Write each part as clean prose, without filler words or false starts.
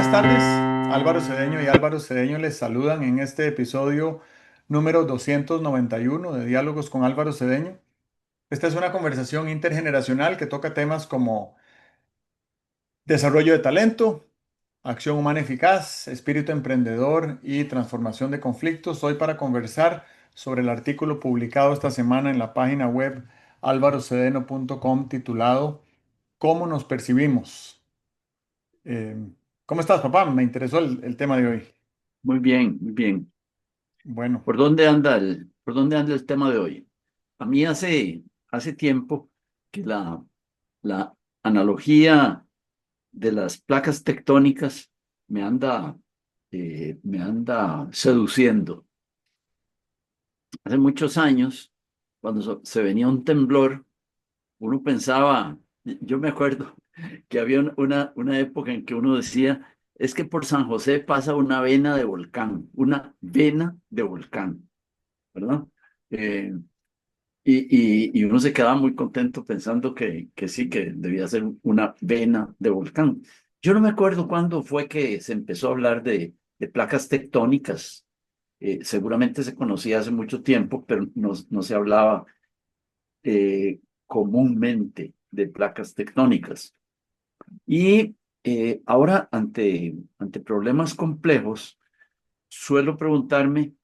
buenas tardes. Álvaro Cedeño y Álvaro Cedeño les saludan en este episodio número 291 de Diálogos con Álvaro Cedeño. Esta es una conversación intergeneracional que toca temas como desarrollo de talento, acción humana eficaz, espíritu emprendedor y transformación de conflictos. Hoy para conversar sobre el artículo publicado esta semana en la página web alvarocedeno.com titulado ¿Cómo nos percibimos? Eh, ¿Cómo estás, papá? Me interesó el tema de hoy. Muy bien, muy bien. Bueno, ¿Por dónde anda el tema de hoy? A mí hace tiempo que la analogía de las placas tectónicas me anda, me anda seduciendo. Hace muchos años, cuando se venía un temblor, uno pensaba, yo me acuerdo que había una época en que uno decía, es que por San José pasa una vena de volcán, ¿verdad? Eh, y uno se quedaba muy contento pensando que sí, que debía ser una vena de volcán. Yo no me acuerdo cuándo fue que se empezó a hablar de placas tectónicas. Seguramente se conocía hace mucho tiempo, pero no se hablaba comúnmente de placas tectónicas. Y ahora, ante problemas complejos, suelo preguntarme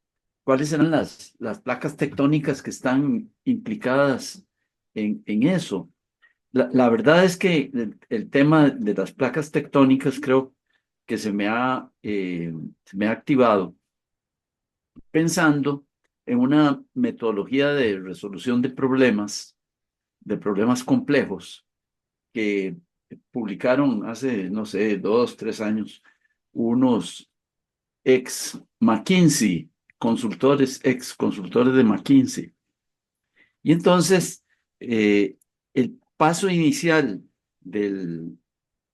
cuáles eran las placas tectónicas que están implicadas en eso. La verdad es que el tema de las placas tectónicas creo que se me ha activado pensando en una metodología de resolución de problemas complejos que publicaron hace, no sé, 2, 3 años, unos ex McKinsey, ex consultores de McKinsey. Y entonces, el paso inicial del,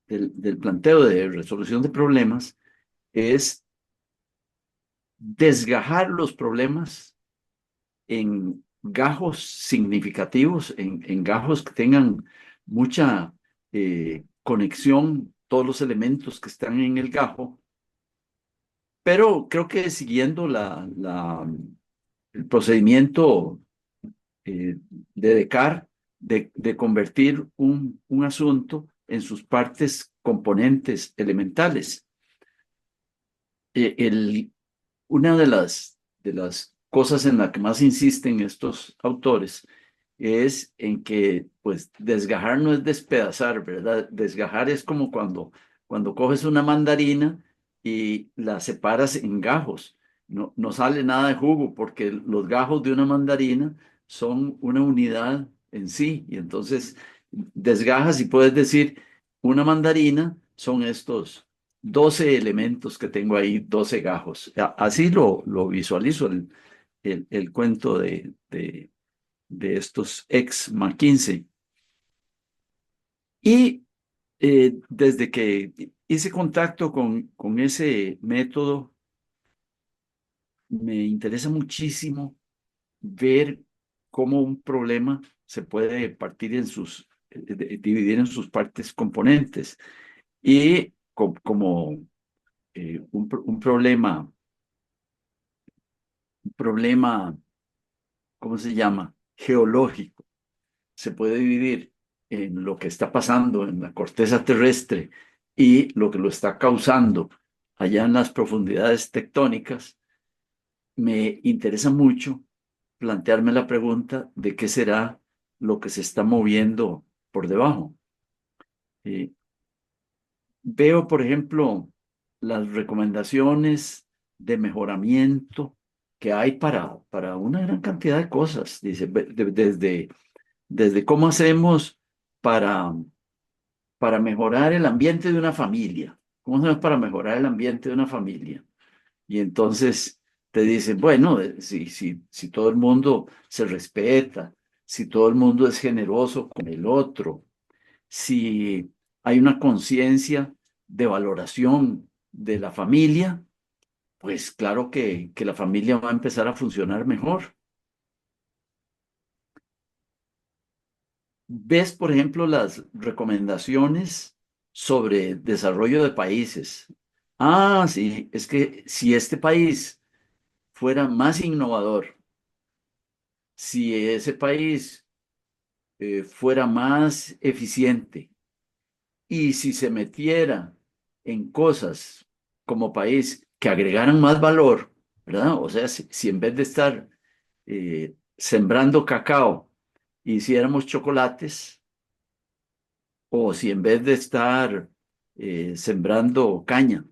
del planteo de resolución de problemas es desgajar los problemas en gajos significativos, en gajos que tengan mucha conexión, todos los elementos que están en el gajo, pero creo que siguiendo el procedimiento de Descartes de convertir un asunto en sus partes componentes elementales. El, una de las cosas en la que más insisten estos autores es en que, pues, desgajar no es despedazar, ¿verdad? Desgajar es como cuando coges una mandarina y la separas en gajos. No sale nada de jugo porque los gajos de una mandarina son una unidad en sí. Y entonces desgajas y puedes decir, una mandarina son estos 12 elementos que tengo ahí, 12 gajos. Así lo visualizo el cuento de estos ex McKinsey. Y desde que hice contacto con ese método, me interesa muchísimo ver cómo un problema se puede dividir en sus partes componentes. Y como un problema, ¿cómo se llama? Geológico. Se puede dividir en lo que está pasando en la corteza terrestre y lo que lo está causando allá en las profundidades tectónicas. Me interesa mucho plantearme la pregunta de qué será lo que se está moviendo por debajo. Eh, Veo, por ejemplo, las recomendaciones de mejoramiento que hay para una gran cantidad de cosas. Dice, desde cómo hacemos para, para mejorar el ambiente de una familia. ¿Cómo hacemos para mejorar el ambiente de una familia? Y entonces te dicen, bueno, si todo el mundo se respeta, si todo el mundo es generoso con el otro, si hay una conciencia de valoración de la familia, pues claro que la familia va a empezar a funcionar mejor. ¿Ves, por ejemplo, las recomendaciones sobre desarrollo de países? Ah, sí, es que si este país fuera más innovador, si ese país fuera más eficiente y si se metiera en cosas como país que agregaran más valor, ¿verdad? O sea, si en vez de estar sembrando cacao, hiciéramos chocolates, o si en vez de estar sembrando caña,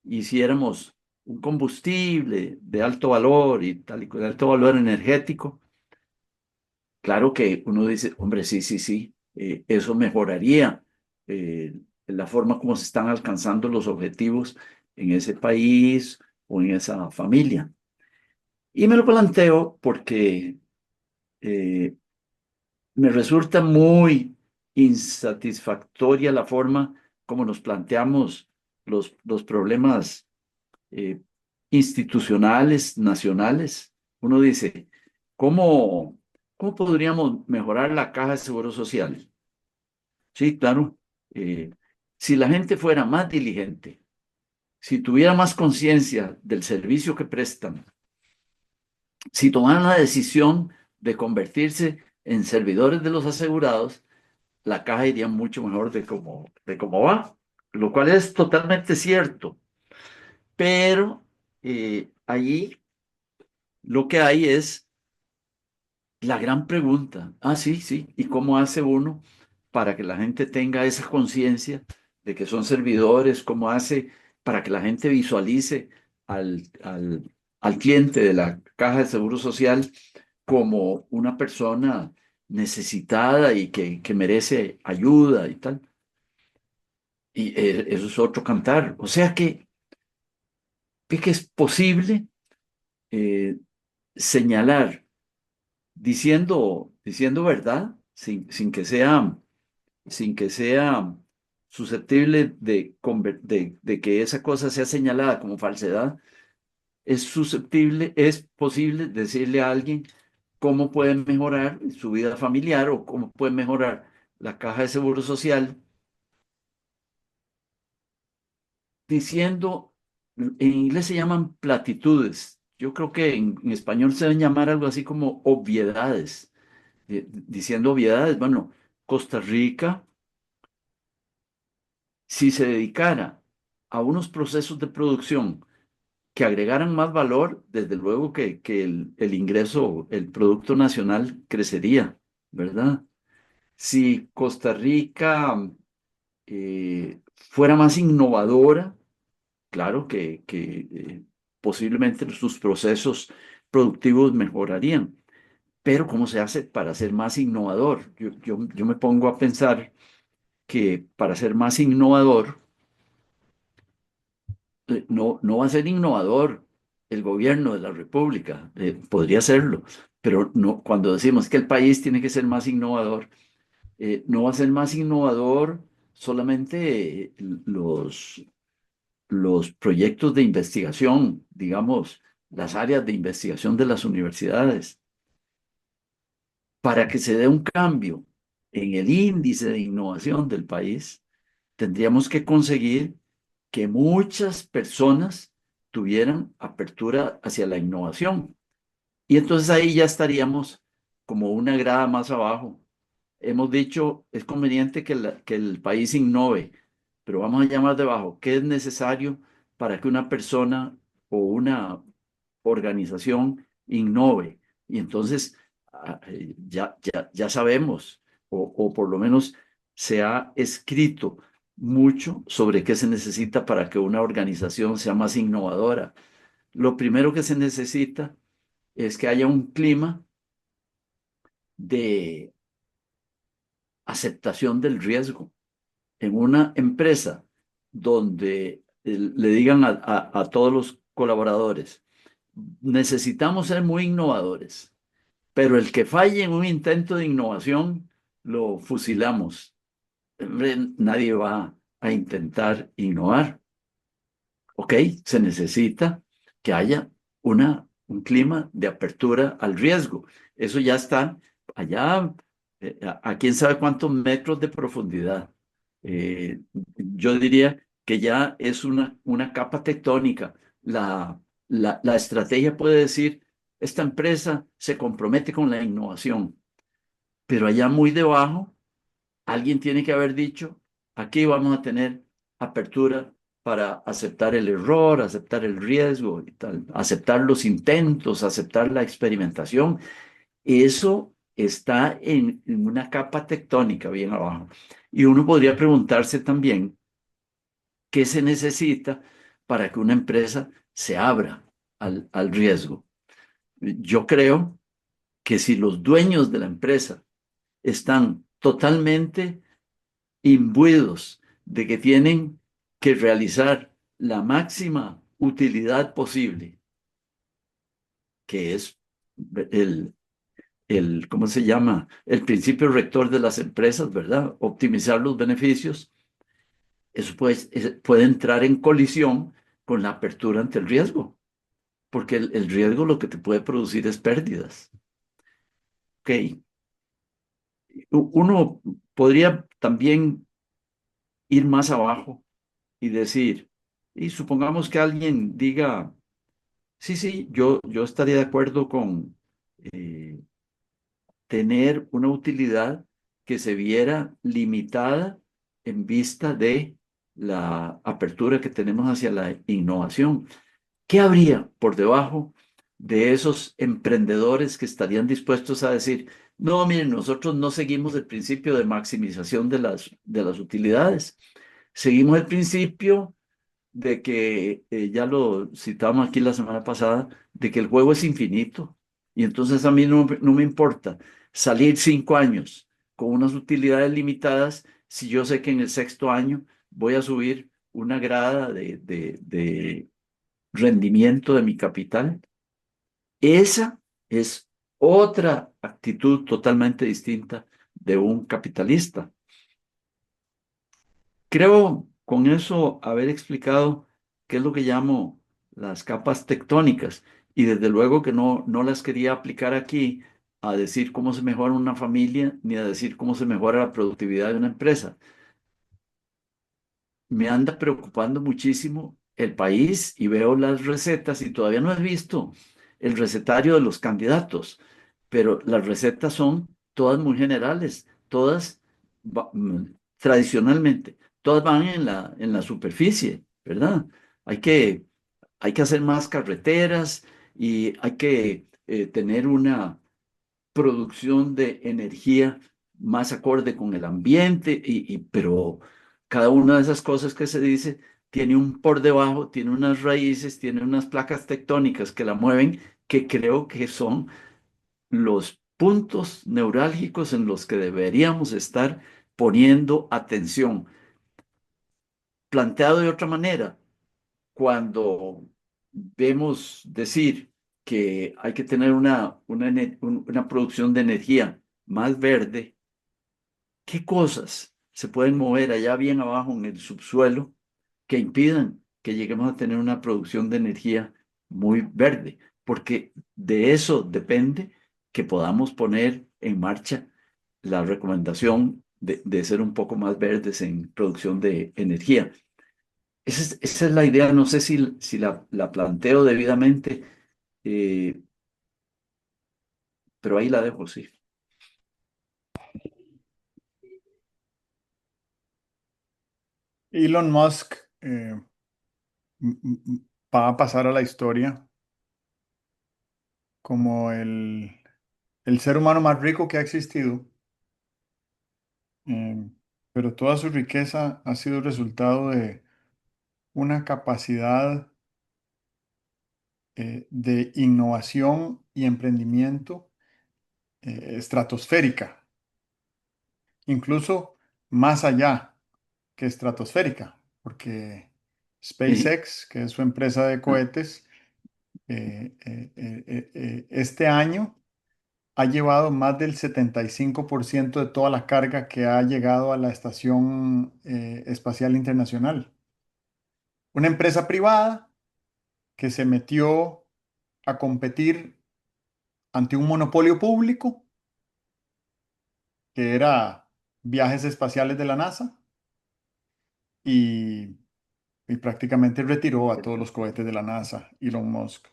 hiciéramos un combustible de alto valor y tal y con alto valor energético, claro que uno dice, hombre, sí, sí, sí, eso mejoraría la forma como se están alcanzando los objetivos en ese país o en esa familia. Y me lo planteo porque eh, me resulta muy insatisfactoria la forma como nos planteamos los problemas eh, institucionales, nacionales. Uno dice, ¿cómo, cómo podríamos mejorar la caja de seguro social? Sí, claro. eh, si la gente fuera más diligente, si tuviera más conciencia del servicio que prestan, si tomaran la decisión de convertirse en servidores de los asegurados, la caja iría mucho mejor de cómo va, lo cual es totalmente cierto. Pero allí lo que hay es la gran pregunta. Ah, sí, sí. ¿Y cómo hace uno para que la gente tenga esa conciencia de que son servidores? ¿Cómo hace para que la gente visualice al cliente de la caja de seguro social como una persona necesitada y que merece ayuda y tal? Y eso es otro cantar. O sea que es posible eh, señalar diciendo verdad, sin que sea susceptible de que esa cosa sea señalada como falsedad, es posible decirle a alguien cómo puede mejorar su vida familiar o cómo puede mejorar la caja de seguro social, diciendo, en inglés se llaman platitudes. Yo creo que en español se deben llamar algo así como obviedades, diciendo obviedades. Bueno, Costa Rica, si se dedicara a unos procesos de producción que agregaran más valor, desde luego que el ingreso, el Producto Nacional crecería, ¿verdad? Si Costa Rica fuera más innovadora, claro que posiblemente sus procesos productivos mejorarían. Pero ¿cómo se hace para ser más innovador? Yo me pongo a pensar que para ser más innovador, no va a ser innovador el gobierno de la República, podría serlo, pero no, cuando decimos que el país tiene que ser más innovador, no va a ser más innovador solamente los proyectos de investigación, digamos, las áreas de investigación de las universidades. Para que se dé un cambio en el índice de innovación del país, tendríamos que conseguir que muchas personas tuvieran apertura hacia la innovación. Y entonces ahí ya estaríamos como una grada más abajo. Hemos dicho, es conveniente que el país innove, pero vamos a llamar debajo, ¿qué es necesario para que una persona o una organización innove? Y entonces ya sabemos, o por lo menos se ha escrito mucho sobre qué se necesita para que una organización sea más innovadora. Lo primero que se necesita es que haya un clima de aceptación del riesgo en una empresa donde le digan a todos los colaboradores, necesitamos ser muy innovadores, pero el que falle en un intento de innovación, lo fusilamos. Hombre, nadie va a intentar innovar. ¿Ok? Se necesita que haya un clima de apertura al riesgo. Eso ya está allá, a quién sabe cuántos metros de profundidad. Yo diría que ya es una capa tectónica. La estrategia puede decir, esta empresa se compromete con la innovación, pero allá muy debajo, alguien tiene que haber dicho, aquí vamos a tener apertura para aceptar el error, aceptar el riesgo y tal, aceptar los intentos, aceptar la experimentación. Eso está en una capa tectónica bien abajo. Y uno podría preguntarse también, ¿qué se necesita para que una empresa se abra al riesgo? Yo creo que si los dueños de la empresa están totalmente imbuidos de que tienen que realizar la máxima utilidad posible, que es el, ¿cómo se llama? El principio rector de las empresas, ¿verdad? Optimizar los beneficios. Eso puede entrar en colisión con la apertura ante el riesgo, porque el riesgo lo que te puede producir es pérdidas. Ok, uno podría también ir más abajo y decir, y supongamos que alguien diga, sí, sí, yo estaría de acuerdo con eh, tener una utilidad que se viera limitada en vista de la apertura que tenemos hacia la innovación. ¿Qué habría por debajo de esos emprendedores que estarían dispuestos a decir, no, miren, nosotros no seguimos el principio de maximización de las utilidades, seguimos el principio de que, ya lo citamos aquí la semana pasada, de que el juego es infinito. Y entonces a mí no me importa salir 5 años con unas utilidades limitadas si yo sé que en el sexto año voy a subir una grada de rendimiento de mi capital. Esa es otra actitud totalmente distinta de un capitalista. Creo con eso haber explicado qué es lo que llamo las capas tectónicas y desde luego que no las quería aplicar aquí a decir cómo se mejora una familia ni a decir cómo se mejora la productividad de una empresa. Me anda preocupando muchísimo el país y veo las recetas y todavía no he visto el recetario de los candidatos, pero las recetas son todas muy generales, todas tradicionalmente, todas van en la superficie, ¿verdad? Hay que, hay que hacer más carreteras y hay que tener una producción de energía más acorde con el ambiente, pero cada una de esas cosas que se dice tiene un por debajo, tiene unas raíces, tiene unas placas tectónicas que la mueven, que creo que son los puntos neurálgicos en los que deberíamos estar poniendo atención. Planteado de otra manera, cuando vemos decir que hay que tener una producción de energía más verde, ¿qué cosas se pueden mover allá bien abajo en el subsuelo que impidan que lleguemos a tener una producción de energía muy verde? Porque de eso depende que podamos poner en marcha la recomendación de ser un poco más verdes en producción de energía. Esa es la idea, no sé si la planteo debidamente, eh, pero ahí la dejo, sí. Elon Musk m- m- va a pasar a la historia como el ser humano más rico que ha existido, eh, pero toda su riqueza ha sido resultado de una capacidad de innovación y emprendimiento estratosférica, incluso más allá que estratosférica, porque Sí. SpaceX, que es su empresa de Ah, cohetes, este año ha llevado más del 75% de toda la carga que ha llegado a la Estación Espacial Internacional. Una empresa privada que se metió a competir ante un monopolio público, que era viajes espaciales de la NASA, y prácticamente retiró a todos los cohetes de la NASA, Elon Musk.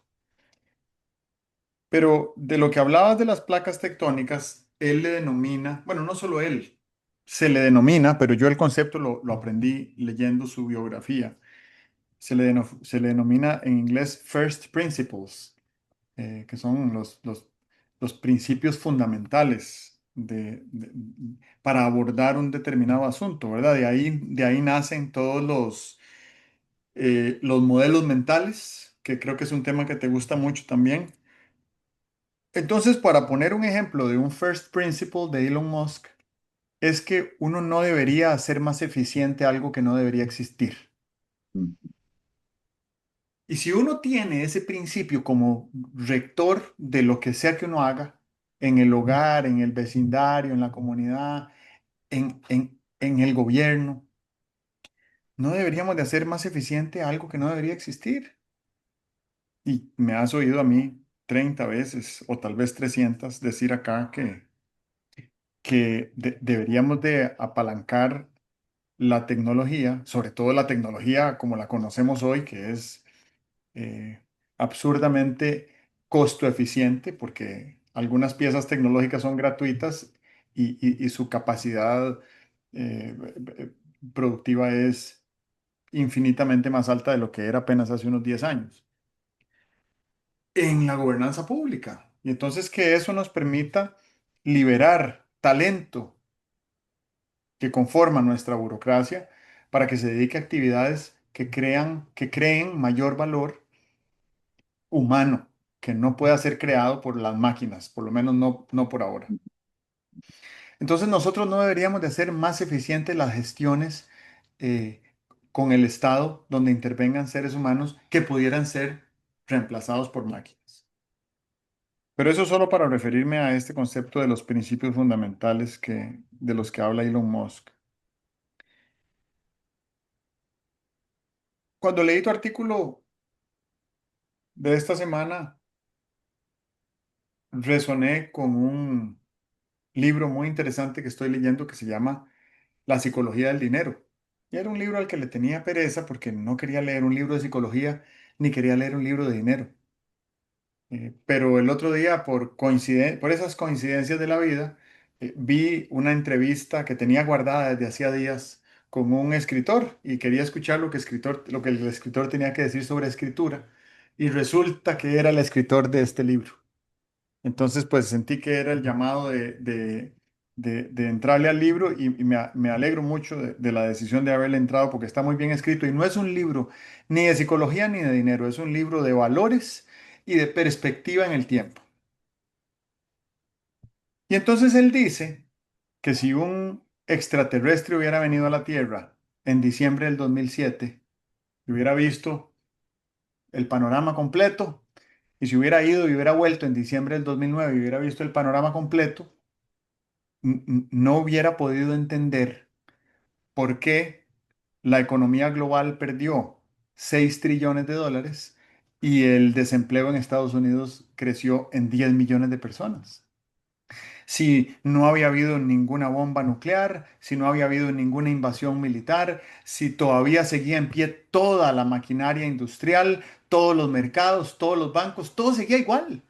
Pero de lo que hablabas de las placas tectónicas, él le denomina, bueno, no solo él, se le denomina, pero yo el concepto lo aprendí leyendo su biografía. Se le denomina en inglés First Principles, que son los principios fundamentales para abordar un determinado asunto, ¿verdad? De ahí nacen todos los modelos mentales, que creo que es un tema que te gusta mucho también. Entonces, para poner un ejemplo de un first principle de Elon Musk, es que uno no debería hacer más eficiente algo que no debería existir. Y si uno tiene ese principio como rector de lo que sea que uno haga, en el hogar, en el vecindario, en la comunidad, en el gobierno, no deberíamos de hacer más eficiente algo que no debería existir. Y me has oído a mí 30 veces o tal vez 300 decir acá que deberíamos de apalancar la tecnología, sobre todo la tecnología como la conocemos hoy, que es eh, absurdamente costo eficiente, porque algunas piezas tecnológicas son gratuitas y su capacidad eh, eh, productiva es infinitamente más alta de lo que era apenas hace unos 10 años en la gobernanza pública. Y entonces que eso nos permita liberar talento que conforma nuestra burocracia para que se dedique a actividades que creen mayor valor humano, que no pueda ser creado por las máquinas, por lo menos no por ahora. Entonces nosotros no deberíamos de hacer más eficientes las gestiones eh, con el Estado donde intervengan seres humanos que pudieran ser reemplazados por máquinas. Pero eso solo para referirme a este concepto de los principios fundamentales de los que habla Elon Musk. Cuando leí tu artículo de esta semana, resoné con un libro muy interesante que estoy leyendo que se llama La psicología del dinero. Y era un libro al que le tenía pereza porque no quería leer un libro de psicología ni quería leer un libro de dinero. Pero el otro día, por esas coincidencias de la vida, vi una entrevista que tenía guardada desde hacía días con un escritor y quería escuchar lo que el escritor tenía que decir sobre escritura. Y resulta que era el escritor de este libro. Entonces, pues sentí que era el llamado de entrarle al libro y me alegro mucho de la decisión de haberle entrado porque está muy bien escrito y no es un libro ni de psicología ni de dinero, es un libro de valores y de perspectiva en el tiempo. Y entonces él dice que si un extraterrestre hubiera venido a la Tierra en diciembre del 2007 y hubiera visto el panorama completo, y si hubiera ido y hubiera vuelto en diciembre del 2009 y hubiera visto el panorama completo, no hubiera podido entender por qué la economía global perdió 6 trillones de dólares y el desempleo en Estados Unidos creció en 10 millones de personas. Si no había habido ninguna bomba nuclear, si no había habido ninguna invasión militar, si todavía seguía en pie toda la maquinaria industrial, todos los mercados, todos los bancos, todo seguía igual.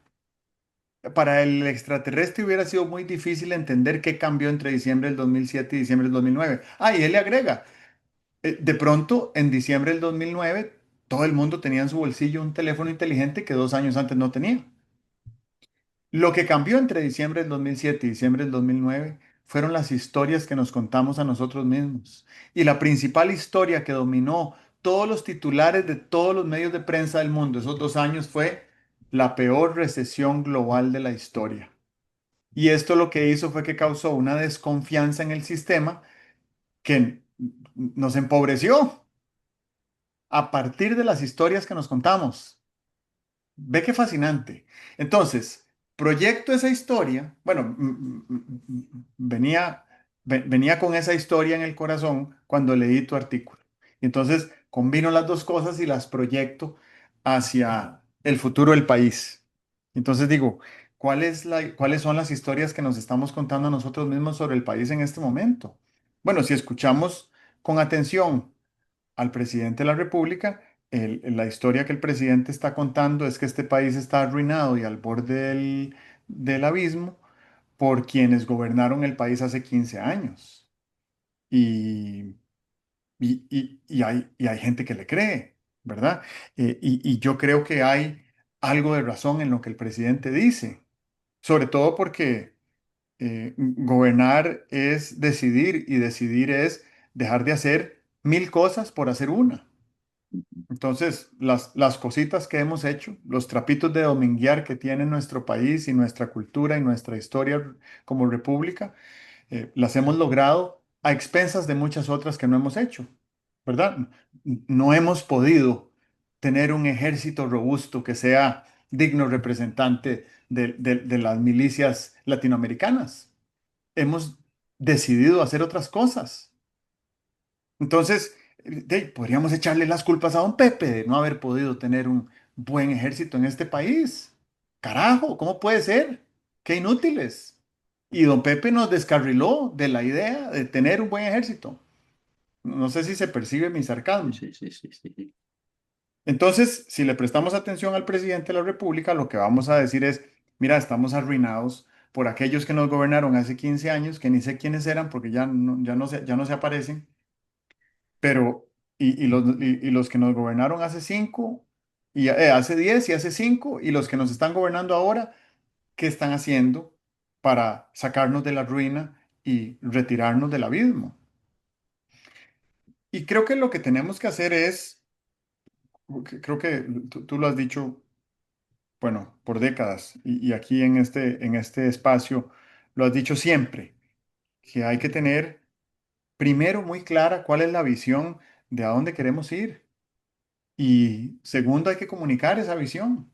Para el extraterrestre hubiera sido muy difícil entender qué cambió entre diciembre del 2007 y diciembre del 2009. Ah, y él le agrega, de pronto en diciembre del 2009 todo el mundo tenía en su bolsillo un teléfono inteligente que 2 años antes no tenía. Lo que cambió entre diciembre del 2007 y diciembre del 2009 fueron las historias que nos contamos a nosotros mismos. Y la principal historia que dominó todos los titulares de todos los medios de prensa del mundo esos 2 años fue la peor recesión global de la historia. Y esto lo que hizo fue que causó una desconfianza en el sistema que nos empobreció a partir de las historias que nos contamos. Ve qué fascinante. Entonces, proyecto esa historia, bueno, venía con esa historia en el corazón cuando leí tu artículo. Y entonces combino las dos cosas y las proyecto hacia el futuro del país. Entonces digo, ¿cuáles son las historias que nos estamos contando a nosotros mismos sobre el país en este momento? Bueno, si escuchamos con atención al presidente de la República, la historia que el presidente está contando es que este país está arruinado y al borde del abismo por quienes gobernaron el país hace 15 años. Y, y hay gente que le cree, ¿verdad? Y yo creo que hay algo de razón en lo que el presidente dice, sobre todo porque gobernar es decidir y decidir es dejar de hacer mil cosas por hacer una. Entonces, las cositas que hemos hecho, los trapitos de dominguear que tiene nuestro país y nuestra cultura y nuestra historia como república, las hemos logrado a expensas de muchas otras que no hemos hecho, ¿verdad? No hemos podido tener un ejército robusto que sea digno representante de las milicias latinoamericanas. Hemos decidido hacer otras cosas. Entonces, podríamos echarle las culpas a don Pepe de no haber podido tener un buen ejército en este país. Carajo, ¿cómo puede ser? Qué inútiles. Y don Pepe nos descarriló de la idea de tener un buen ejército. No sé si se percibe mi Sí, sarcasmo. sí, sí, sí, sí. Entonces, si le prestamos atención al presidente de la República, lo que vamos a decir es, mira, estamos arruinados por aquellos que nos gobernaron hace 15 años, que ni sé quiénes eran porque ya no se aparecen, pero y los que nos gobernaron hace 5, hace 10 y hace 5, y los que nos están gobernando ahora, ¿qué están haciendo para sacarnos de la ruina y retirarnos del abismo? Y creo que lo que tenemos que hacer es, creo que tú lo has dicho, bueno, por décadas, y aquí en este espacio lo has dicho siempre, que hay que tener primero muy clara cuál es la visión de a dónde queremos ir. Y segundo, hay que comunicar esa visión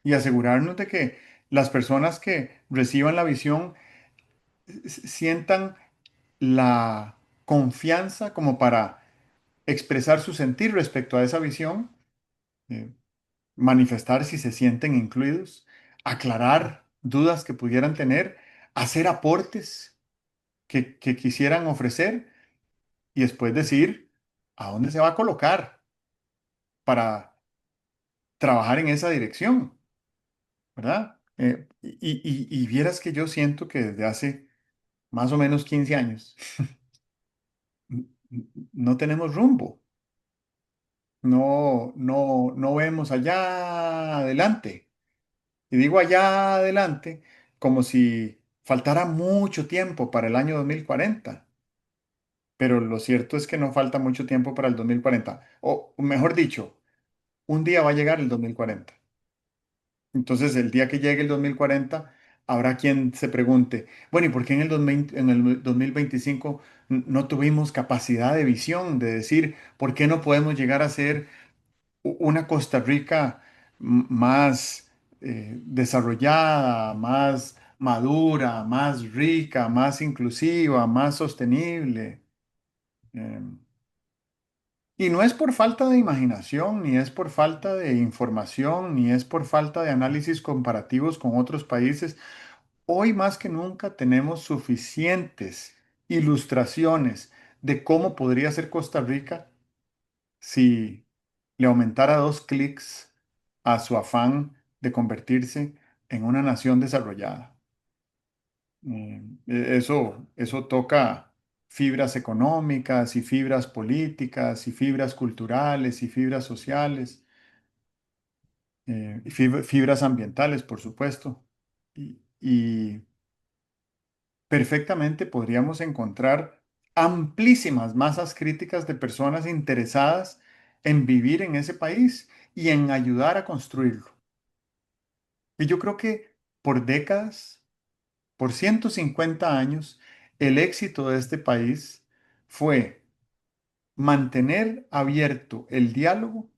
y asegurarnos de que las personas que reciban la visión sientan la confianza como para expresar su sentir respecto a esa visión, eh, manifestar si se sienten incluidos, aclarar dudas que pudieran tener, hacer aportes que quisieran ofrecer y después decir a dónde se va a colocar para trabajar en esa dirección, ¿verdad? Y vieras que yo siento que desde hace más o menos 15 años no tenemos rumbo, no vemos allá adelante. Y digo allá adelante como si faltara mucho tiempo para el año 2040, pero lo cierto es que no falta mucho tiempo para el 2040, o mejor dicho, un día va a llegar el 2040. Entonces, el día que llegue el 2040, habrá quien se pregunte, bueno, ¿y por qué en el 2025 no tuvimos capacidad de visión de decir, ¿por qué no podemos llegar a ser una Costa Rica más desarrollada, más madura, más rica, más inclusiva, más sostenible? Em, y no es por falta de imaginación, ni es por falta de información, ni es por falta de análisis comparativos con otros países. Hoy más que nunca tenemos suficientes ilustraciones de cómo podría ser Costa Rica si le aumentara 2 clics a su afán de convertirse en una nación desarrollada. Eso toca fibras económicas y fibras políticas y fibras culturales y fibras sociales, y fibras ambientales, por supuesto. Y perfectamente podríamos encontrar amplísimas masas críticas de personas interesadas en vivir en ese país y en ayudar a construirlo. Y yo creo que por décadas, por 150 años, el éxito de este país fue mantener abierto el diálogo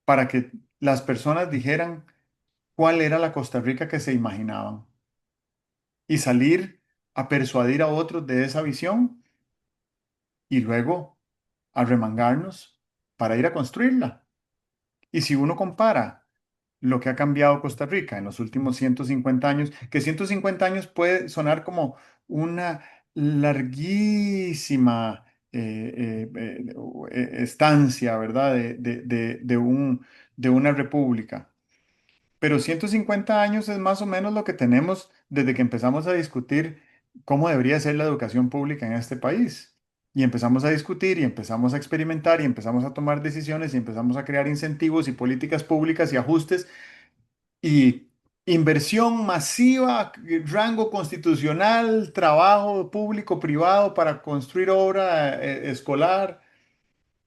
para que las personas dijeran cuál era la Costa Rica que se imaginaban y salir a persuadir a otros de esa visión y luego a remangarnos para ir a construirla. Y si uno compara lo que ha cambiado Costa Rica en los últimos 150 años, que 150 años puede sonar como una larguísima estancia, ¿verdad? De una república. Pero 150 años es más o menos lo que tenemos desde que empezamos a discutir cómo debería ser la educación pública en este país. Y empezamos a discutir y empezamos a experimentar y empezamos a tomar decisiones y empezamos a crear incentivos y políticas públicas y ajustes y inversión masiva, rango constitucional, trabajo público, privado para construir obra escolar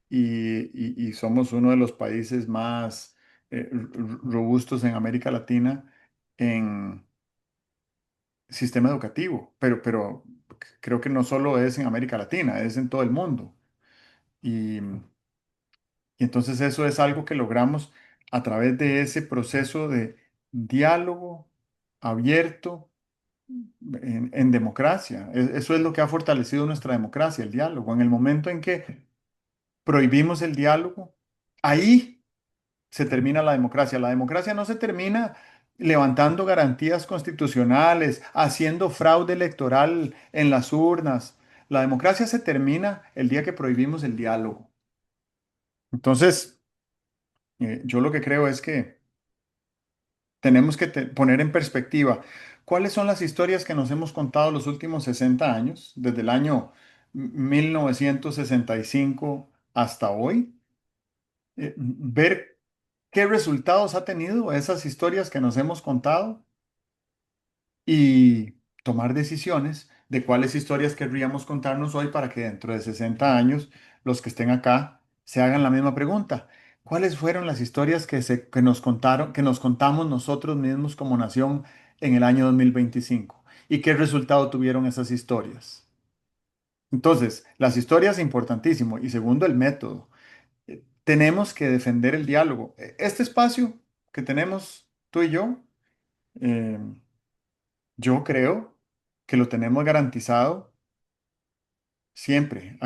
y somos uno de los países más robustos en América Latina en sistema educativo, pero creo que no solo es en América Latina, es en todo el mundo. Y, y entonces eso es algo que logramos a través de ese proceso de diálogo abierto en democracia. Eso es lo que ha fortalecido nuestra democracia, el diálogo. En el momento en que prohibimos el diálogo, ahí se termina la democracia. La democracia no se termina levantando garantías constitucionales, haciendo fraude electoral en las urnas. La democracia se termina el día que prohibimos el diálogo. Entonces, yo lo que creo es que tenemos que poner en perspectiva cuáles son las historias que nos hemos contado los últimos 60 años, desde el año 1965 hasta hoy, ver qué resultados ha tenido esas historias que nos hemos contado y tomar decisiones de cuáles historias querríamos contarnos hoy para que dentro de 60 años los que estén acá se hagan la misma pregunta. ¿Cuáles fueron las historias que nos contaron, que nos contamos nosotros mismos como nación en el año 2025? ¿Y qué resultado tuvieron esas historias? Entonces, las historias importantísimo. Y segundo, el método. Tenemos que defender el diálogo. Este espacio que tenemos tú y eh, yo creo que lo tenemos garantizado siempre.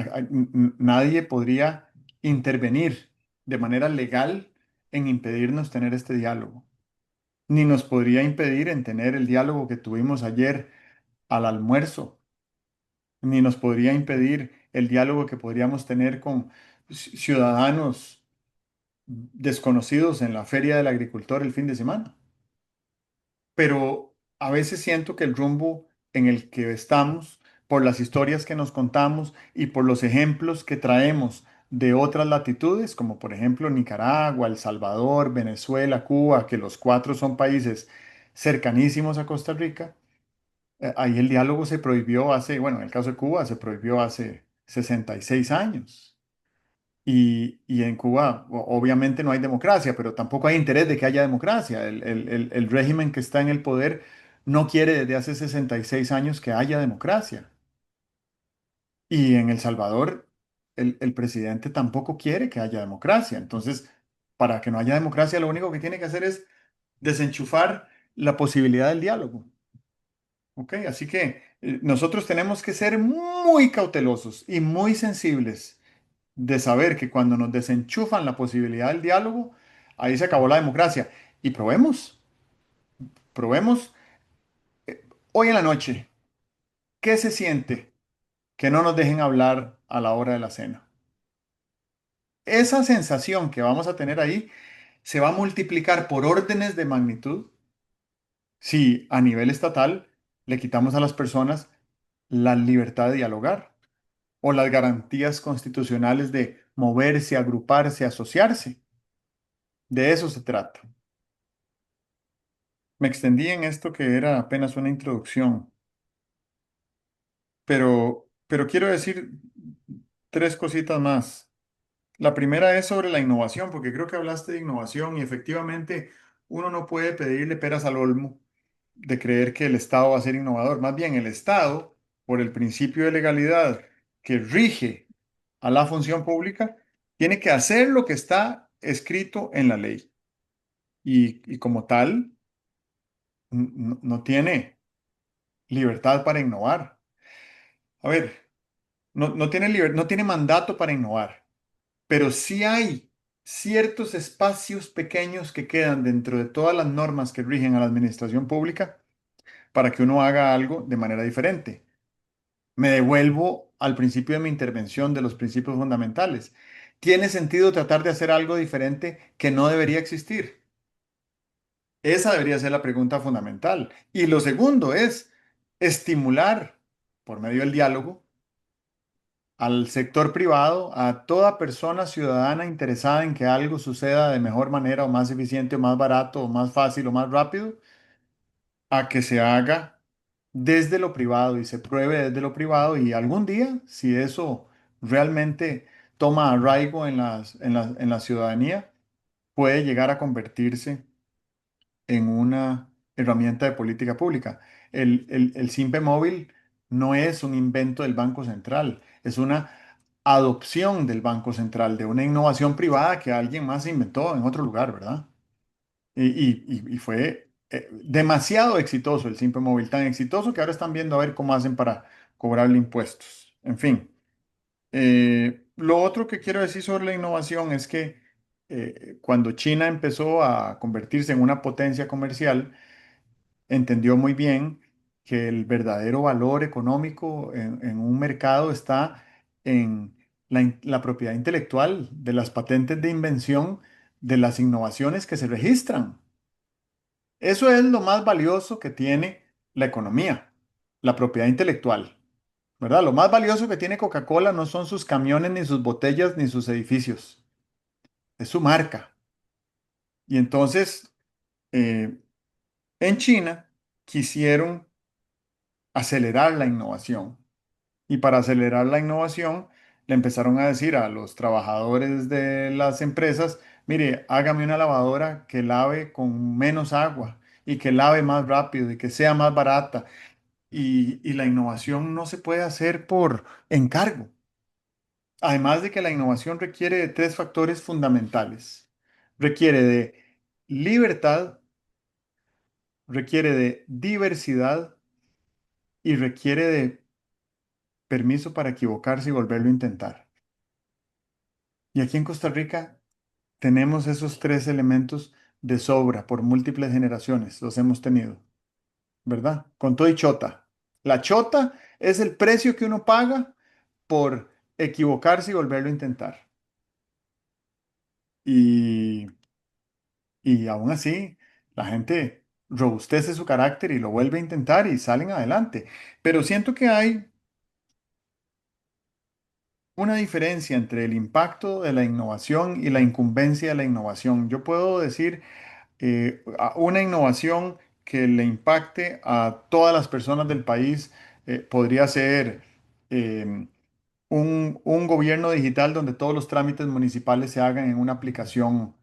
Nadie podría intervenir de manera legal en impedirnos tener este diálogo, ni nos podría impedir en tener el diálogo que tuvimos ayer al almuerzo, ni nos podría impedir el diálogo que podríamos tener con ciudadanos desconocidos en la Feria del Agricultor el fin de semana. Pero a veces siento que el rumbo en el que estamos, por las historias que nos contamos y por los ejemplos que traemos de otras latitudes, como por ejemplo Nicaragua, El Salvador, Venezuela, Cuba, que los cuatro son países cercanísimos a Costa Rica, ahí el diálogo se prohibió hace, bueno, en el caso de Cuba se prohibió hace 66 años. Y en Cuba obviamente no hay democracia, pero tampoco hay interés de que haya democracia. El régimen que está en el poder no quiere desde hace 66 años que haya democracia. Y en El Salvador el presidente tampoco quiere que haya democracia. Entonces, para que no haya democracia, lo único que tiene que hacer es desenchufar la posibilidad del diálogo. ¿Ok? Así que nosotros tenemos que ser muy cautelosos y muy sensibles de saber que cuando nos desenchufan la posibilidad del diálogo, ahí se acabó la democracia. Y probemos hoy en la noche, ¿qué se siente que no nos dejen hablar a la hora de la cena? Esa sensación que vamos a tener ahí se va a multiplicar por órdenes de magnitud si a nivel estatal le quitamos a las personas la libertad de dialogar o las garantías constitucionales de moverse, agruparse, asociarse. De eso se trata. Me extendí en esto que era apenas una introducción, pero quiero decir tres cositas más. La primera es sobre la innovación, porque creo que hablaste de innovación y efectivamente uno no puede pedirle peras al olmo de creer que el Estado va a ser innovador. Más bien, el Estado, por el principio de legalidad que rige a la función pública, tiene que hacer lo que está escrito en la ley y como tal no tiene libertad para innovar. A ver, no tiene no tiene mandato para innovar, pero sí hay ciertos espacios pequeños que quedan dentro de todas las normas que rigen a la administración pública para que uno haga algo de manera diferente. Me devuelvo al principio de mi intervención de los principios fundamentales. ¿Tiene sentido tratar de hacer algo diferente que no debería existir? Esa debería ser la pregunta fundamental. Y lo segundo es estimular, por medio del diálogo, al sector privado, a toda persona ciudadana interesada en que algo suceda de mejor manera o más eficiente o más barato o más fácil o más rápido, a que se haga desde lo privado y se pruebe desde lo privado y algún día, si eso realmente toma arraigo en en la ciudadanía, puede llegar a convertirse en una herramienta de política pública. El Simpe Móvil no es un invento del Banco Central, es una adopción del Banco Central, de una innovación privada que alguien más inventó en otro lugar, ¿verdad? Y fue demasiado exitoso el Simpe Móvil, tan exitoso que ahora están viendo a ver cómo hacen para cobrarle impuestos. En fin, lo otro que quiero decir sobre la innovación es que cuando China empezó a convertirse en una potencia comercial, entendió muy bien que el verdadero valor económico en un mercado está en la propiedad intelectual de las patentes de invención, de las innovaciones que se registran. Eso es lo más valioso que tiene la economía, la propiedad intelectual, ¿verdad? Lo más valioso que tiene Coca-Cola no son sus camiones, ni sus botellas, ni sus edificios, es su marca. Y entonces, eh, en China quisieron acelerar la innovación. Y para acelerar la innovación, le empezaron a decir a los trabajadores de las empresas, mire, hágame una lavadora que lave con menos agua y que lave más rápido y que sea más barata. Y la innovación no se puede hacer por encargo. Además de que la innovación requiere de tres factores fundamentales. Requiere de libertad, requiere de diversidad y requiere de permiso para equivocarse y volverlo a intentar. Y aquí en Costa Rica tenemos esos tres elementos de sobra por múltiples generaciones, los hemos tenido, ¿verdad? Con todo y chota. La chota es el precio que uno paga por equivocarse y volverlo a intentar. Y, y aún así, la gente robustece su carácter y lo vuelve a intentar y salen adelante. Pero siento que hay una diferencia entre el impacto de la innovación y la incumbencia de la innovación. Yo puedo decir a una innovación que le impacte a todas las personas del país. Podría ser eh, un gobierno digital donde todos los trámites municipales se hagan en una aplicación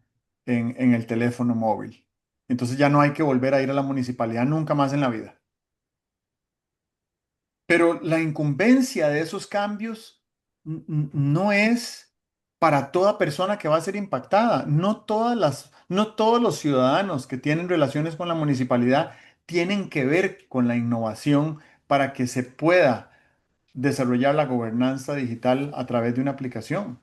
en el teléfono móvil. Entonces ya no hay que volver a ir a la municipalidad nunca más en la vida. Pero la incumbencia de esos cambios no es para toda persona que va a ser impactada. No todos los ciudadanos que tienen relaciones con la municipalidad tienen que ver con la innovación para que se pueda desarrollar la gobernanza digital a través de una aplicación.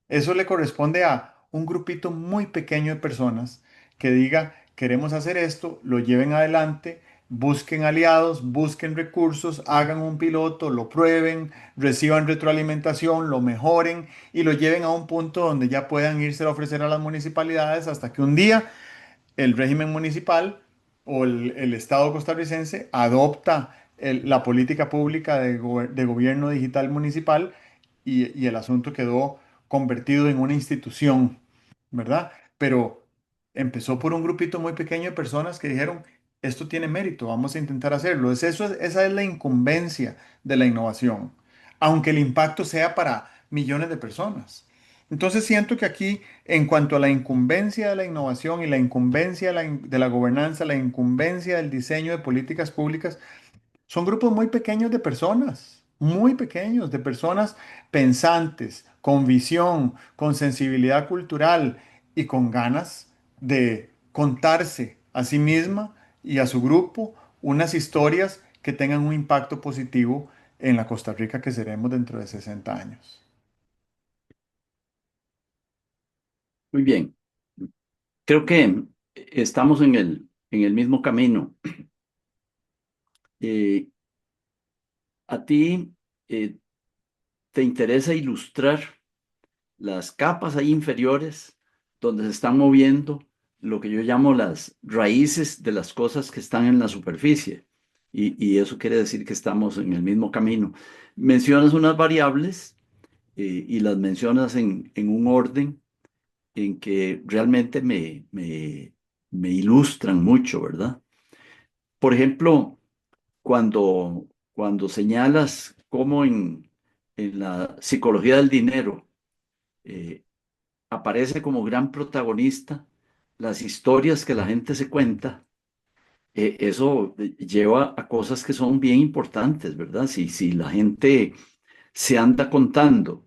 Eso le corresponde a un grupito muy pequeño de personas que diga, queremos hacer esto, lo lleven adelante, busquen aliados, busquen recursos, hagan un piloto, lo prueben, reciban retroalimentación, lo mejoren y lo lleven a un punto donde ya puedan irse a ofrecer a las municipalidades hasta que un día el régimen municipal o el Estado costarricense adopta la política pública de gobierno digital municipal y el asunto quedó convertido en una institución, ¿verdad? Pero empezó por un grupito muy pequeño de personas que dijeron, esto tiene mérito, vamos a intentar hacerlo. Esa es la incumbencia de la innovación, aunque el impacto sea para millones de personas. Entonces siento que aquí, en cuanto a la incumbencia de la innovación y la incumbencia de la gobernanza, la incumbencia del diseño de políticas públicas, son grupos muy pequeños de personas, muy pequeños, de personas pensantes, con visión, con sensibilidad cultural y con ganas de contarse a sí misma y a su grupo unas historias que tengan un impacto positivo en la Costa Rica que seremos dentro de 60 años. Muy bien. Creo que estamos en el mismo camino. Eh, a ti, eh, te interesa ilustrar las capas ahí inferiores donde se están moviendo lo que yo llamo las raíces de las cosas que están en la superficie. Y eso quiere decir que estamos en el mismo camino. Mencionas unas variables y las mencionas en un orden en que realmente me ilustran mucho, ¿verdad? Por ejemplo, cuando señalas cómo en la psicología del dinero eh, aparece como gran protagonista las historias que la gente se cuenta, eso lleva a cosas que son bien importantes, ¿verdad? Si la gente se anda contando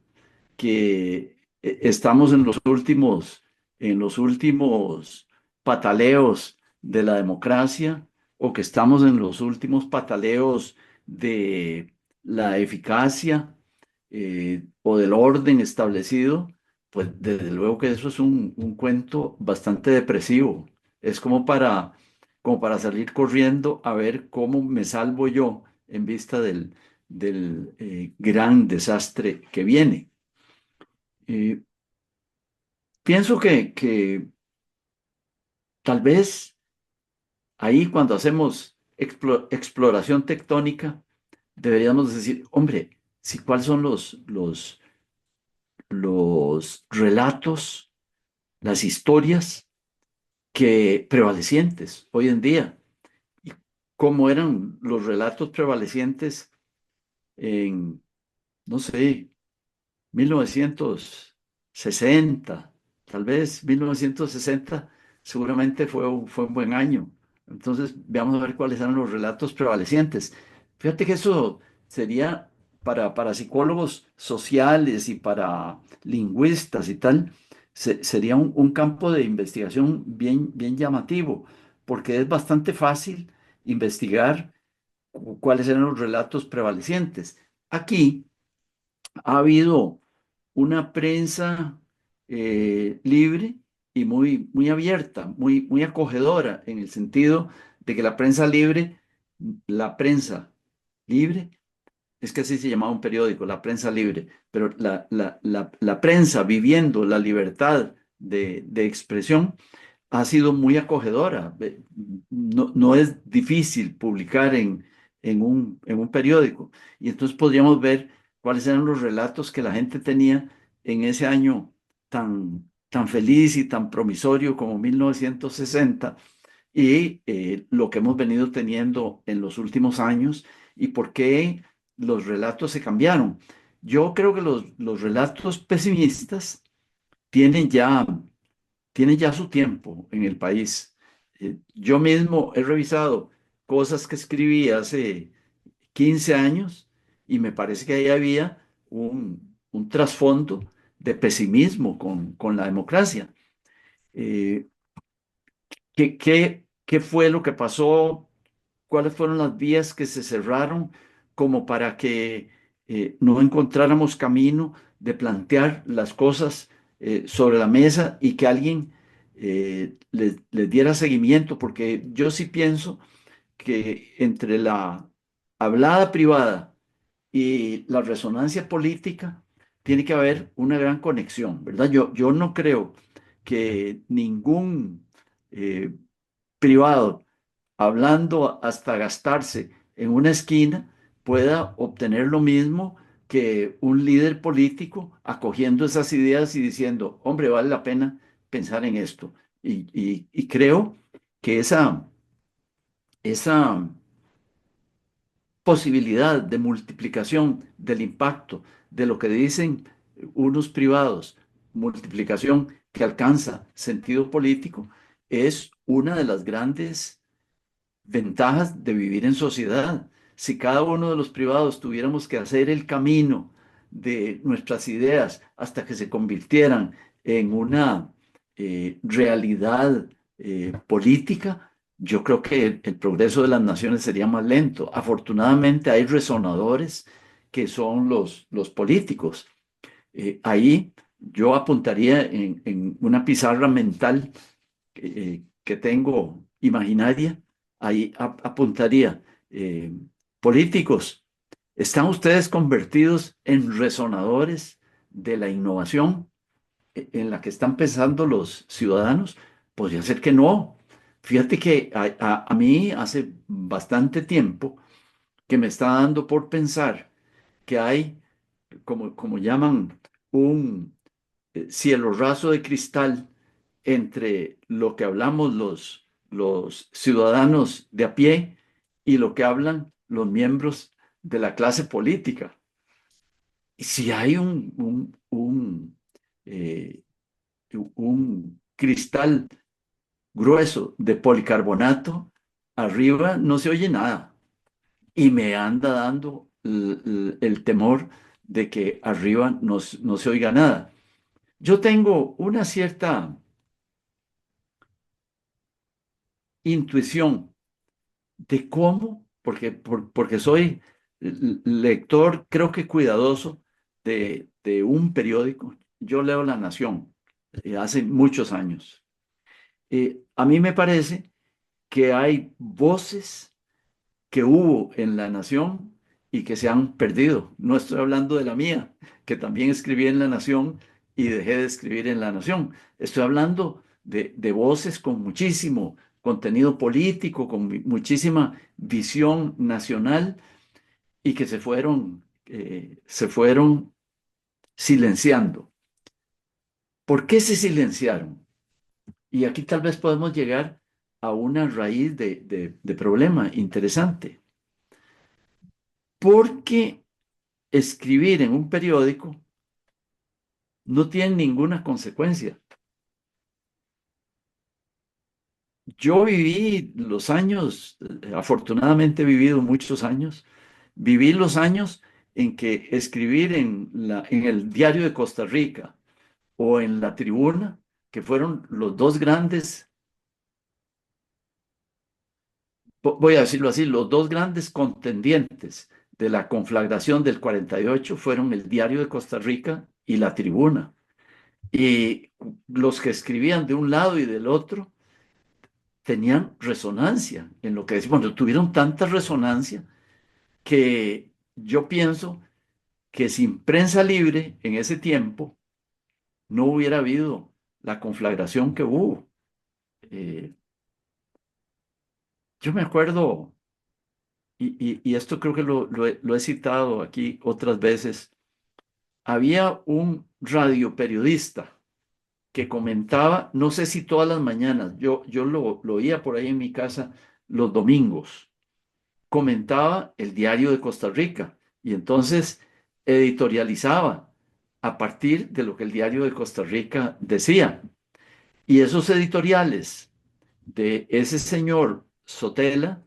que estamos en los últimos pataleos de la democracia o que estamos en los últimos pataleos de la eficacia o del orden establecido, pues desde luego que eso es un cuento bastante depresivo. Es como para salir corriendo a ver cómo me salvo yo en vista del gran desastre que viene. Eh, Pienso que tal vez ahí cuando hacemos exploración tectónica, deberíamos decir, hombre, si cuáles son los relatos, las historias que prevalecientes hoy en día, y cómo eran los relatos prevalecientes en, no sé, 1960, tal vez 1960, seguramente fue un buen año. Entonces, veamos a ver cuáles eran los relatos prevalecientes. Fíjate que eso sería para psicólogos sociales y para lingüistas y tal, sería un campo de investigación bien llamativo, porque es bastante fácil investigar cuáles eran los relatos prevalecientes. Aquí ha habido una prensa libre y muy abierta, muy acogedora, en el sentido de que la prensa libre, es que así se llamaba un periódico, la prensa libre, pero la prensa viviendo la libertad de expresión ha sido muy acogedora. No es difícil publicar en un periódico. Y entonces podríamos ver cuáles eran los relatos que la gente tenía en ese año tan feliz y tan promisorio como 1960 y lo que hemos venido teniendo en los últimos años y por qué los relatos se cambiaron. Yo creo que los relatos pesimistas tienen ya tiene ya su tiempo en el país. Yo mismo he revisado cosas que escribí hace 15 años y me parece que ahí había un trasfondo de pesimismo con la democracia. Eh, ¿Qué fue lo que pasó? ¿Cuáles fueron las vías que se cerraron como para que no encontráramos camino de plantear las cosas sobre la mesa y que alguien les diera seguimiento? Porque yo sí pienso que entre la hablada privada y la resonancia política tiene que haber una gran conexión, ¿verdad? Yo no creo que ningún eh, privado hablando hasta gastarse en una esquina pueda obtener lo mismo que un líder político acogiendo esas ideas y diciendo, hombre, vale la pena pensar en esto. Y creo que esa posibilidad de multiplicación del impacto de lo que dicen unos privados, multiplicación que alcanza sentido político, es una de las grandes ventajas de vivir en sociedad. Si cada uno de los privados tuviéramos que hacer el camino de nuestras ideas hasta que se convirtieran en una realidad política, yo creo que el progreso de las naciones sería más lento. Afortunadamente hay resonadores que son los políticos. Ahí yo apuntaría en una pizarra mental que tengo imaginaria, ahí apuntaría políticos. ¿Están ustedes convertidos en resonadores de la innovación en la que están pensando los ciudadanos? Podría ser que no. Fíjate que a mí hace bastante tiempo que me está dando por pensar que hay, como llaman, un cielo raso de cristal entre lo que hablamos los ciudadanos de a pie y lo que hablan los miembros de la clase política. Y si hay eh, un cristal grueso de policarbonato, arriba no se oye nada. Y me anda dando el temor de que arriba no se oiga nada. Yo tengo una cierta intuición de cómo, porque soy lector, creo que cuidadoso de un periódico. Yo leo La Nación hace muchos años. A mí me parece que hay voces que hubo en La Nación y que se han perdido. No estoy hablando de la mía, que también escribí en La Nación y dejé de escribir en La Nación. Estoy hablando de voces con muchísimo contenido político, con muchísima visión nacional y que se fueron silenciando. ¿Por qué se silenciaron? Y aquí tal vez podemos llegar a una raíz de problema interesante. Porque escribir en un periódico no tiene ninguna consecuencia. Yo viví los años, afortunadamente he vivido muchos años, viví los años en que escribir en el Diario de Costa Rica o en La Tribuna, que fueron los dos grandes, voy a decirlo así, los dos grandes contendientes de la conflagración del 48 fueron el Diario de Costa Rica y La Tribuna. Y los que escribían de un lado y del otro tenían resonancia en lo que decían. Bueno, tuvieron tanta resonancia que yo pienso que sin prensa libre en ese tiempo no hubiera habido la conflagración que hubo. Eh, yo me acuerdo, y esto creo que lo he citado aquí otras veces, había un radioperiodista que comentaba, no sé si todas las mañanas, yo lo oía por ahí en mi casa los domingos, comentaba el Diario de Costa Rica y entonces editorializaba a partir de lo que el Diario de Costa Rica decía. Y esos editoriales de ese señor Sotela,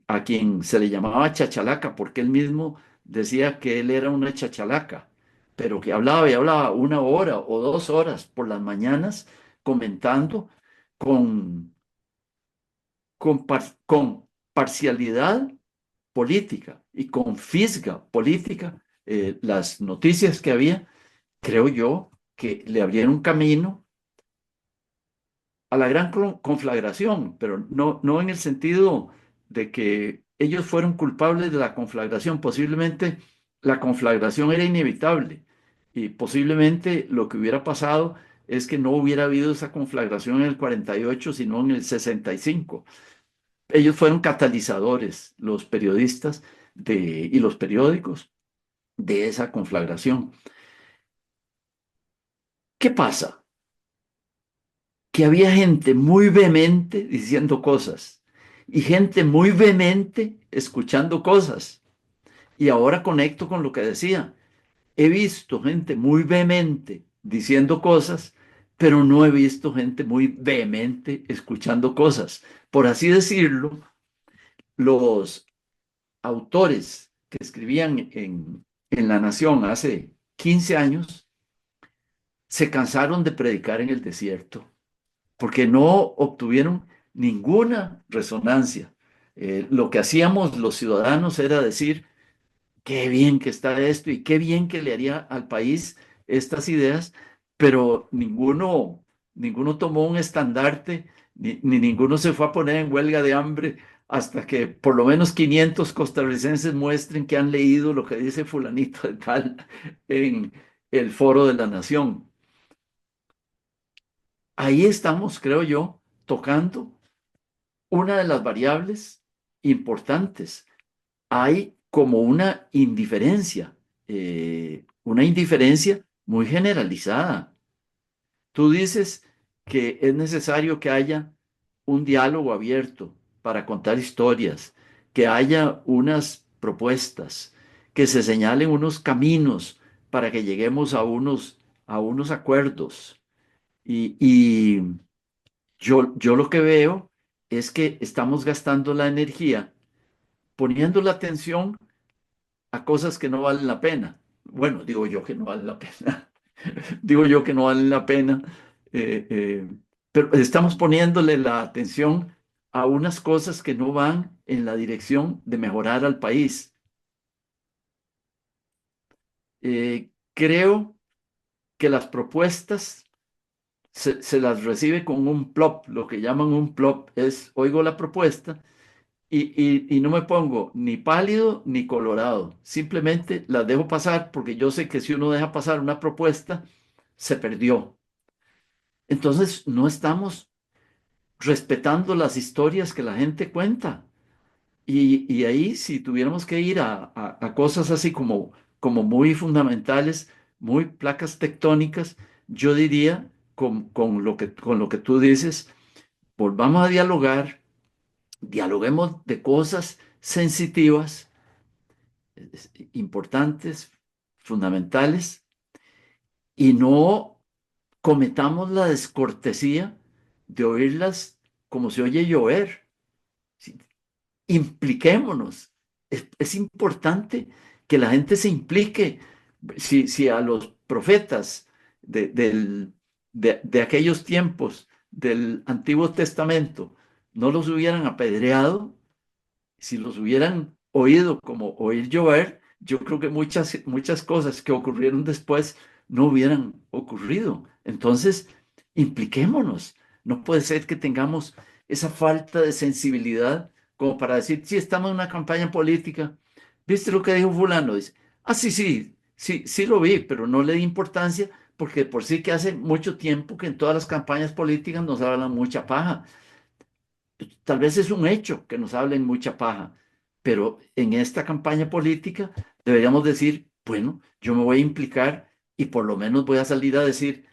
a quien se le llamaba chachalaca, porque él mismo decía que él era una chachalaca, pero que hablaba y hablaba 1 hora o 2 horas por las mañanas comentando con, con parcialidad política y con fisga política las noticias que había, creo yo que le abrieron camino a la gran conflagración, pero no en el sentido de que ellos fueron culpables de la conflagración. Posiblemente la conflagración era inevitable y posiblemente lo que hubiera pasado es que no hubiera habido esa conflagración en el 48, sino en el 65. Ellos fueron catalizadores, los periodistas y los periódicos de esa conflagración. ¿Qué pasa? Que había gente muy vehemente diciendo cosas y gente muy vehemente escuchando cosas. Y ahora conecto con lo que decía. He visto gente muy vehemente diciendo cosas, pero no he visto gente muy vehemente escuchando cosas. Por así decirlo, los autores que escribían en La Nación hace 15 años se cansaron de predicar en el desierto porque no obtuvieron ninguna resonancia. Lo que hacíamos los ciudadanos era decir, qué bien que está esto y qué bien que le haría al país estas ideas, pero ninguno tomó un estandarte, ni ninguno se fue a poner en huelga de hambre hasta que por lo menos 500 costarricenses muestren que han leído lo que dice fulanito de tal en el Foro de la Nación. Ahí estamos, creo yo, tocando una de las variables importantes. Hay como una indiferencia muy generalizada. Tú dices que es necesario que haya un diálogo abierto para contar historias, que haya unas propuestas, que se señalen unos caminos para que lleguemos a unos acuerdos. Y yo lo que veo es que estamos gastando la energía poniendo la atención a cosas que no valen la pena. Bueno, digo yo que no valen la pena. Digo yo que no valen la pena. eh, eh, pero estamos poniéndole la atención a unas cosas que no van en la dirección de mejorar al país. Creo que las propuestas se las recibe con un plop, lo que llaman un plop es, oigo la propuesta y no me pongo ni pálido ni colorado, simplemente las dejo pasar porque yo sé que si uno deja pasar una propuesta, se perdió. Entonces, no estamos respetando las historias que la gente cuenta. Y ahí, si tuviéramos que ir a cosas así como muy fundamentales, muy placas tectónicas, yo diría, con lo que tú dices, volvamos a dialogar, dialoguemos de cosas sensitivas, importantes, fundamentales, y no cometamos la descortesía de oírlas como se oye llover. Sí, impliquémonos. Es importante que la gente se implique. Si a los profetas de aquellos tiempos del Antiguo Testamento no los hubieran apedreado, si los hubieran oído como oír llover, yo creo que muchas cosas que ocurrieron después no hubieran ocurrido. Entonces, impliquémonos. No puede ser que tengamos esa falta de sensibilidad como para decir, si estamos en una campaña política, ¿viste lo que dijo fulano? Dice, ah, sí lo vi, pero no le di importancia porque por sí que hace mucho tiempo que en todas las campañas políticas nos hablan mucha paja. Tal vez es un hecho que nos hablen mucha paja, pero en esta campaña política deberíamos decir, bueno, yo me voy a implicar y por lo menos voy a salir a decir,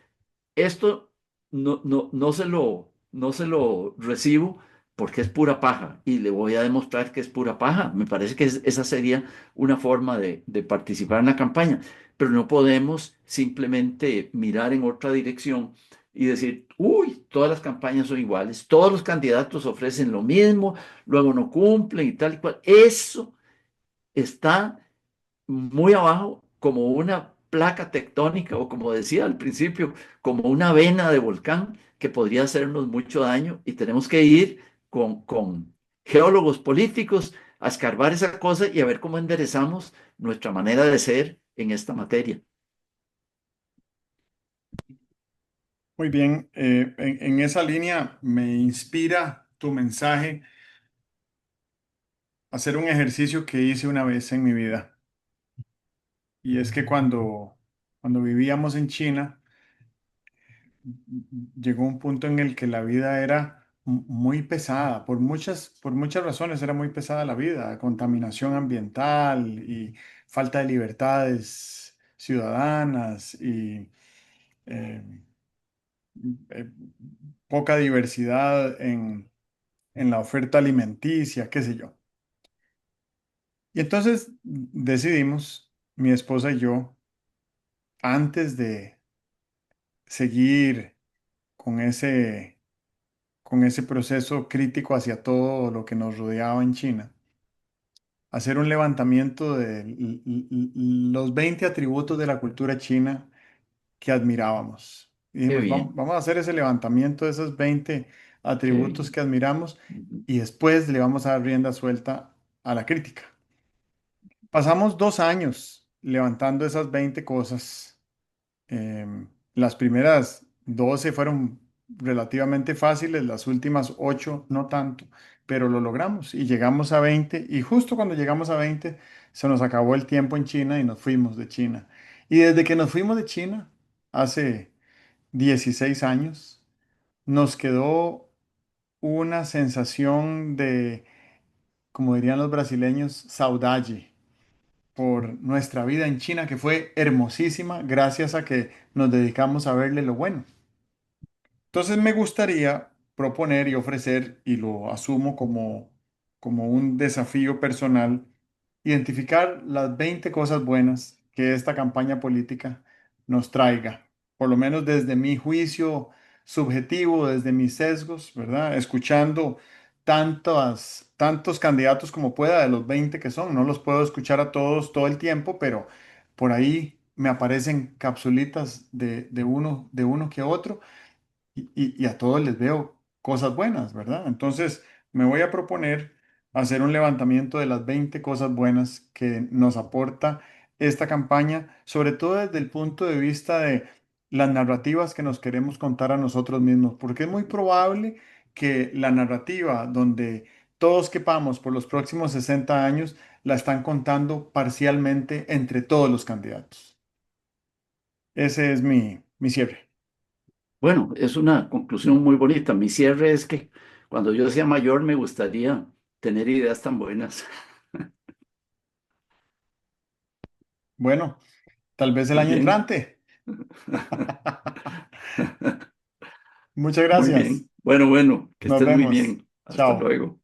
esto no se lo recibo porque es pura paja y le voy a demostrar que es pura paja. Me parece que esa sería una forma de participar en la campaña, pero no podemos simplemente mirar en otra dirección y decir, uy, todas las campañas son iguales, todos los candidatos ofrecen lo mismo, luego no cumplen y tal y cual. Eso está muy abajo como una placa tectónica o como decía al principio, como una vena de volcán que podría hacernos mucho daño y tenemos que ir con geólogos políticos a escarbar esa cosa y a ver cómo enderezamos nuestra manera de ser en esta materia. Muy bien, en esa línea me inspira tu mensaje a hacer un ejercicio que hice una vez en mi vida. Y es que cuando vivíamos en China, llegó un punto en el que la vida era muy pesada, por muchas razones era muy pesada la vida, contaminación ambiental y falta de libertades ciudadanas y eh, eh, poca diversidad en la oferta alimenticia, qué sé yo. Y entonces decidimos, mi esposa y yo, antes de seguir con con ese proceso crítico hacia todo lo que nos rodeaba en China, hacer un levantamiento de los 20 atributos de la cultura china que admirábamos. Y Qué dijimos, bien, vamos a hacer ese levantamiento de esos 20 qué atributos bien. que admiramos Ujú. y después le vamos a dar rienda suelta a la crítica. Pasamos 2 años levantando esas 20 cosas. Las primeras 12 fueron relativamente fáciles, las últimas 8 no tanto, pero lo logramos y llegamos a 20 y justo cuando llegamos a 20 se nos acabó el tiempo en China y nos fuimos de China. Y desde que nos fuimos de China, hace 16 años, nos quedó una sensación de, como dirían los brasileños, saudade por nuestra vida en China, que fue hermosísima gracias a que nos dedicamos a verle lo bueno. Entonces me gustaría proponer y ofrecer, y lo asumo como un desafío personal, identificar las 20 cosas buenas que esta campaña política nos traiga, por lo menos desde mi juicio subjetivo, desde mis sesgos, ¿verdad? Escuchando tantos candidatos como pueda de los 20 que son. No los puedo escuchar a todos todo el tiempo, pero por ahí me aparecen capsulitas de uno que otro y a todos les veo cosas buenas, ¿verdad? Entonces, me voy a proponer hacer un levantamiento de las 20 cosas buenas que nos aporta esta campaña, sobre todo desde el punto de vista de las narrativas que nos queremos contar a nosotros mismos, porque es muy probable que la narrativa donde todos quepamos por los próximos 60 años la están contando parcialmente entre todos los candidatos. Ese es mi cierre. Bueno, es una conclusión muy bonita. Mi cierre es que cuando yo sea mayor me gustaría tener ideas tan buenas. Bueno, tal vez el Muy año bien. entrante. Muchas Muy gracias. bien. Bueno, que Nos estés muy vemos. bien. Hasta Chao. luego.